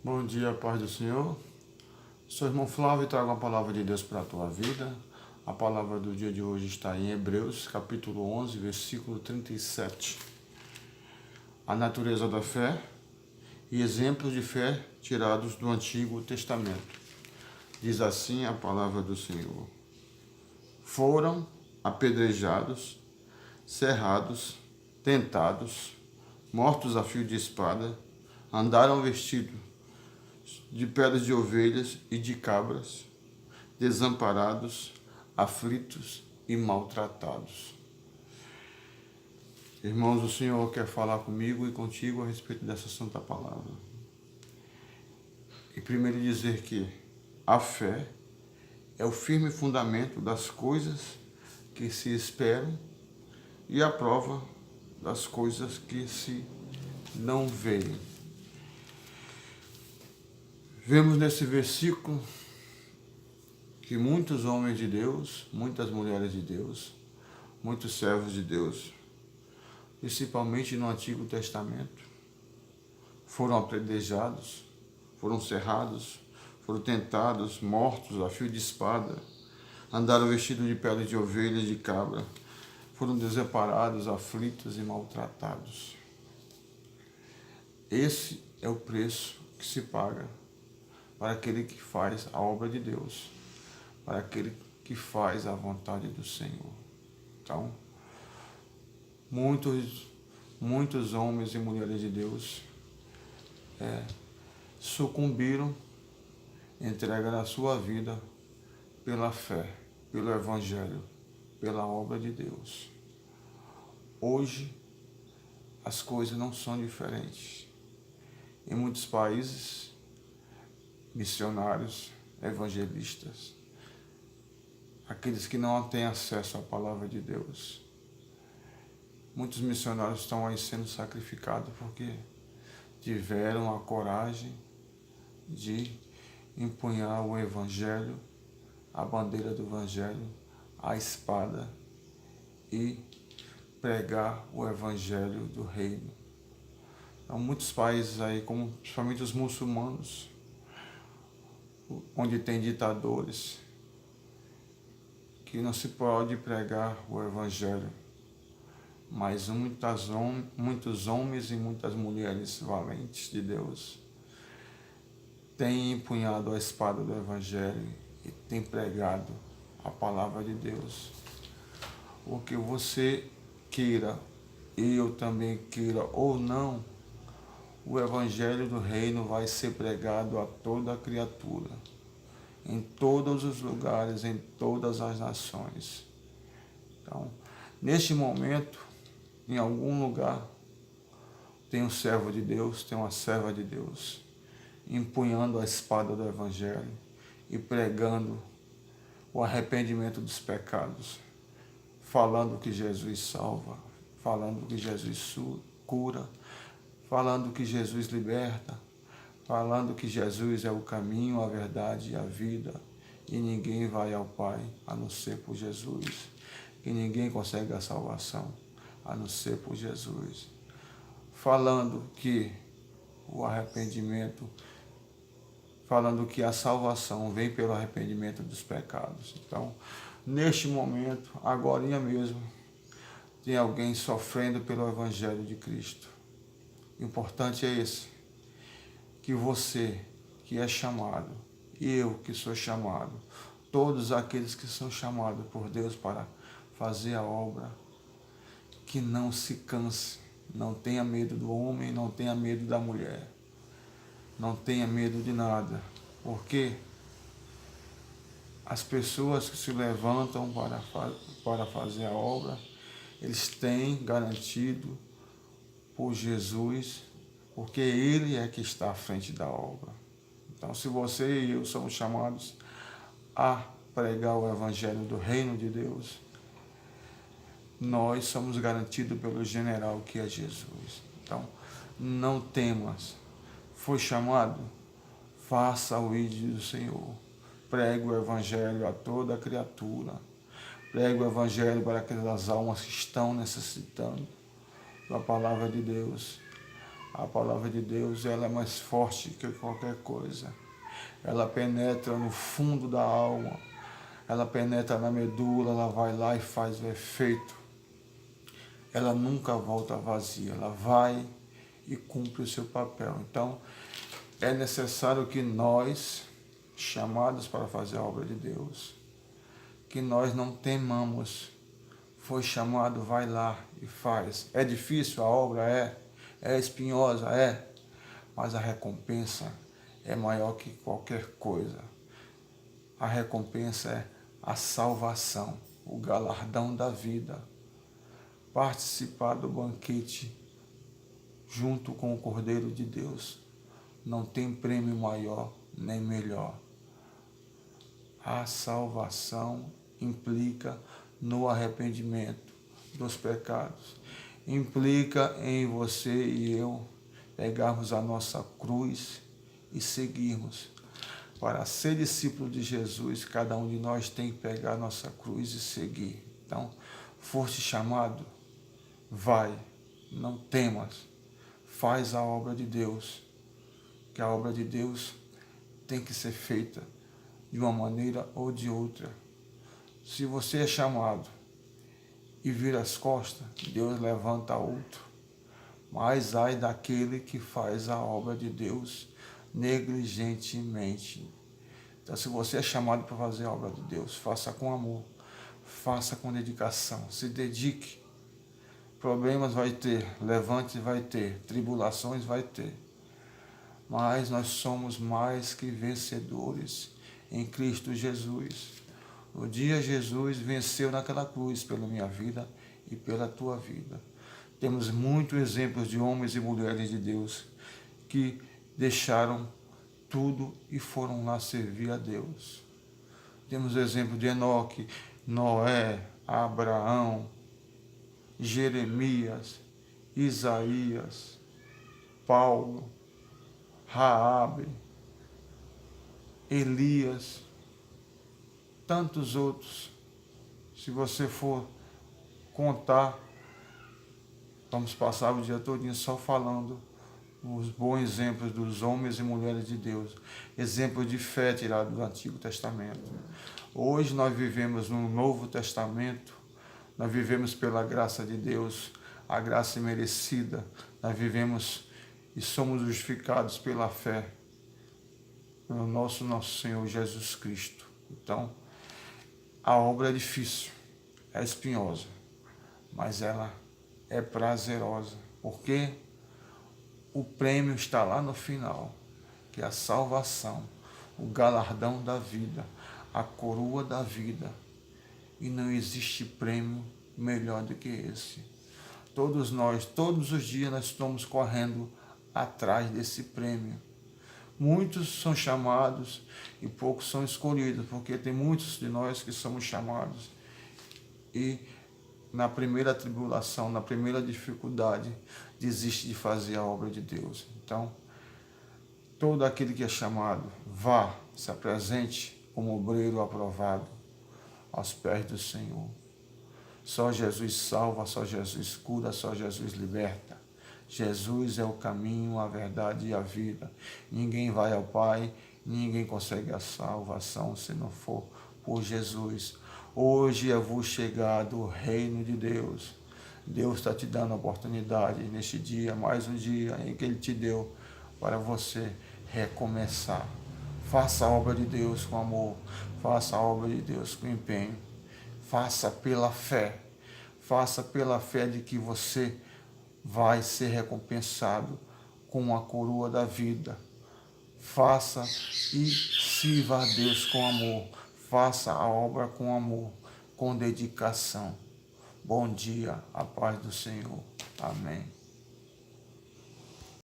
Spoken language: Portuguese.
Bom dia, paz do Senhor. Sou o irmão Flávio e trago uma palavra de Deus para a tua vida. A palavra do dia de hoje está em Hebreus, capítulo 11, versículo 37. A natureza da fé e exemplos de fé tirados do Antigo Testamento. Diz assim a palavra do Senhor. Foram apedrejados, cerrados, tentados, mortos a fio de espada, andaram vestidos de peles de ovelhas e de cabras, desamparados, aflitos e maltratados. Irmãos, o Senhor quer falar comigo e contigo a respeito dessa santa palavra. E primeiro dizer que a fé é o firme fundamento das coisas que se esperam e a prova das coisas que se não veem. Vemos nesse versículo que muitos homens de Deus, muitas mulheres de Deus, muitos servos de Deus, principalmente no Antigo Testamento, foram apedrejados, foram cerrados, foram tentados, mortos a fio de espada, andaram vestidos de pele de ovelha e de cabra, foram desamparados, aflitos e maltratados. Esse é o preço que se paga para aquele que faz a obra de Deus, para aquele que faz a vontade do Senhor. Então, muitos homens e mulheres de Deus sucumbiram, entregaram a sua vida pela fé, pelo Evangelho, pela obra de Deus. Hoje, as coisas não são diferentes. Em muitos países, missionários, evangelistas, aqueles que não têm acesso à palavra de Deus. Muitos missionários estão aí sendo sacrificados porque tiveram a coragem de empunhar o Evangelho, a bandeira do Evangelho, a espada e pregar o Evangelho do Reino. Então, muitos países aí, como principalmente os muçulmanos, onde tem ditadores, que não se pode pregar o Evangelho, mas muitos homens e muitas mulheres valentes de Deus têm empunhado a espada do Evangelho e têm pregado a palavra de Deus. O que você queira, e eu também queira ou não, o Evangelho do Reino vai ser pregado a toda criatura, em todos os lugares, em todas as nações. Então, neste momento, em algum lugar, tem um servo de Deus, tem uma serva de Deus, empunhando a espada do Evangelho e pregando o arrependimento dos pecados, falando que Jesus salva, falando que Jesus cura, falando que Jesus liberta, falando que Jesus é o caminho, a verdade e a vida, e ninguém vai ao Pai a não ser por Jesus, que ninguém consegue a salvação a não ser por Jesus, falando que o arrependimento, falando que a salvação vem pelo arrependimento dos pecados. Então, neste momento, agorinha mesmo, tem alguém sofrendo pelo Evangelho de Cristo. O importante é esse, que você que é chamado, eu que sou chamado, todos aqueles que são chamados por Deus para fazer a obra, que não se canse, não tenha medo do homem, não tenha medo da mulher, não tenha medo de nada, porque as pessoas que se levantam para fazer a obra, eles têm garantido por Jesus, porque Ele é que está à frente da obra. Então, se você e eu somos chamados a pregar o Evangelho do Reino de Deus, nós somos garantidos pelo general que é Jesus. Então, não temas. Foi chamado? Faça o ídolo do Senhor. Pregue o Evangelho a toda criatura. Pregue o Evangelho para aquelas almas que estão necessitando da palavra de Deus. A palavra de Deus, ela é mais forte que qualquer coisa. Ela penetra no fundo da alma, ela penetra na medula, ela vai lá e faz o efeito. Ela nunca volta vazia, ela vai e cumpre o seu papel. Então, é necessário que nós, chamados para fazer a obra de Deus, que nós não temamos. Foi chamado, vai lá e faz. É difícil a obra? É espinhosa? É. Mas a recompensa é maior que qualquer coisa. A recompensa é a salvação, o galardão da vida. Participar do banquete junto com o Cordeiro de Deus. Não tem prêmio maior nem melhor. A salvação implica no arrependimento dos pecados. Implica em você e eu pegarmos a nossa cruz e seguirmos. Para ser discípulo de Jesus, cada um de nós tem que pegar a nossa cruz e seguir. Então, foste chamado, vai, não temas, faz a obra de Deus, que a obra de Deus tem que ser feita de uma maneira ou de outra. Se você é chamado e vira as costas, Deus levanta outro. Mas ai daquele que faz a obra de Deus negligentemente. Então, se você é chamado para fazer a obra de Deus, faça com amor, faça com dedicação, se dedique. Problemas vai ter, levantes vai ter, tribulações vai ter. Mas nós somos mais que vencedores em Cristo Jesus. No dia Jesus venceu naquela cruz pela minha vida e pela tua vida. Temos muitos exemplos de homens e mulheres de Deus que deixaram tudo e foram lá servir a Deus. Temos o exemplo de Enoque, Noé, Abraão, Jeremias, Isaías, Paulo, Raabe, Elias, tantos outros. Se você for contar, vamos passar o dia todinho só falando os bons exemplos dos homens e mulheres de Deus, exemplos de fé tirados do Antigo Testamento. Hoje nós vivemos no Novo Testamento, nós vivemos pela graça de Deus, a graça merecida, nós vivemos e somos justificados pela fé no nosso Senhor Jesus Cristo. Então, a obra é difícil, é espinhosa, mas ela é prazerosa, porque o prêmio está lá no final, que é a salvação, o galardão da vida, a coroa da vida. E não existe prêmio melhor do que esse. Todos nós, todos os dias, nós estamos correndo atrás desse prêmio. Muitos são chamados e poucos são escolhidos, porque tem muitos de nós que somos chamados e na primeira tribulação, na primeira dificuldade, desiste de fazer a obra de Deus. Então, todo aquele que é chamado, vá, se apresente como obreiro aprovado aos pés do Senhor. Só Jesus salva, só Jesus cura, só Jesus liberta. Jesus é o caminho, a verdade e a vida. Ninguém vai ao Pai, ninguém consegue a salvação se não for por Jesus. Hoje é vos chegado o reino de Deus. Deus está te dando a oportunidade neste dia, mais um dia em que Ele te deu para você recomeçar. Faça a obra de Deus com amor, faça a obra de Deus com empenho, faça pela fé de que você vai ser recompensado com a coroa da vida. Faça e sirva a Deus com amor. Faça a obra com amor, com dedicação. Bom dia, a paz do Senhor. Amém.